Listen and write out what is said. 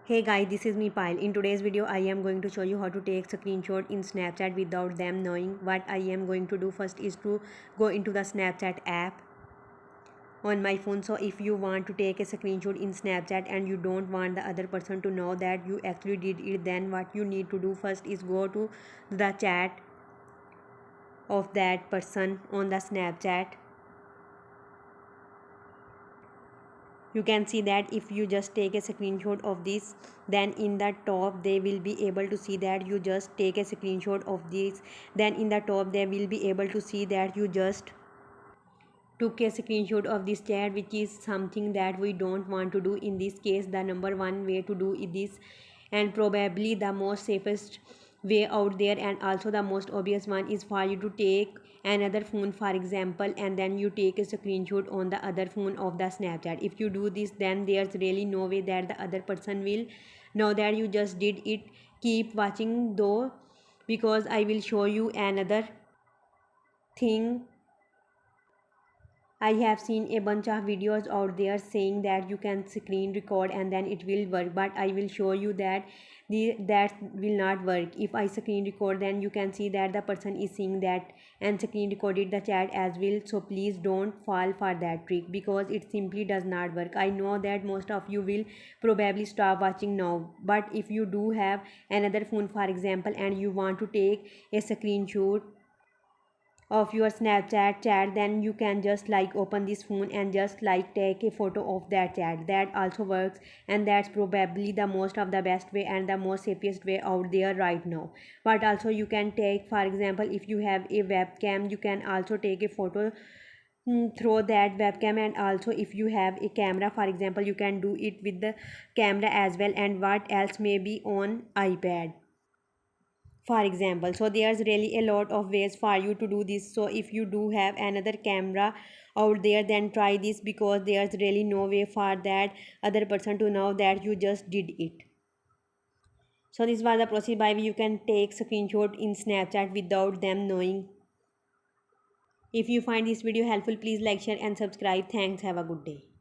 Hey guys, this is me Pile. In today's video, I am going to show you how to take screenshot in Snapchat without them knowing. What I am going to do first is to go into the Snapchat app on my phone. So if you want to take a screenshot in Snapchat and you don't want the other person to know that you actually did it, then what you need to do first is go to the chat of that person on the Snapchat. You can see that if you just take a screenshot of this, then in the top they will be able to see that you just take a screenshot of this. Then in the top they will be able to see that you just took a screenshot of this chat, which is something that we don't want to do. In this case, the number one way to do this, and probably the most safest way out there, and also the most obvious one, is for you to take another phone, for example, and then you take a screenshot on the other phone of the Snapchat. If you do this, then there's really no way that the other person will know that you just did it. Keep watching though, because I will show you another thing. I have seen a bunch of videos out there saying that you can screen record and then it will work, but I will show you that that will not work. If I screen record, then you can see that the person is seeing that and screen recorded the chat as well. So please don't fall for that trick, because it simply does not work. I know that most of you will probably stop watching now, but if you do have another phone, for example, and you want to take a screenshot of your Snapchat chat, then you can just like open this phone and just like take a photo of that chat. That also works, and that's probably the most of the best way and the most safest way out there right now. But also you can take, for example, if you have a webcam, you can also take a photo through that webcam. And also if you have a camera, for example, you can do it with the camera as well. And what else, may be on iPad, for example. So there's really a lot of ways for you to do this. So if you do have another camera out there, then try this, because there's really no way for that other person to know that you just did it. So this was the process by which you can take screenshot in Snapchat without them knowing. If you find this video helpful, please like, share and subscribe. Thanks. Have a good day.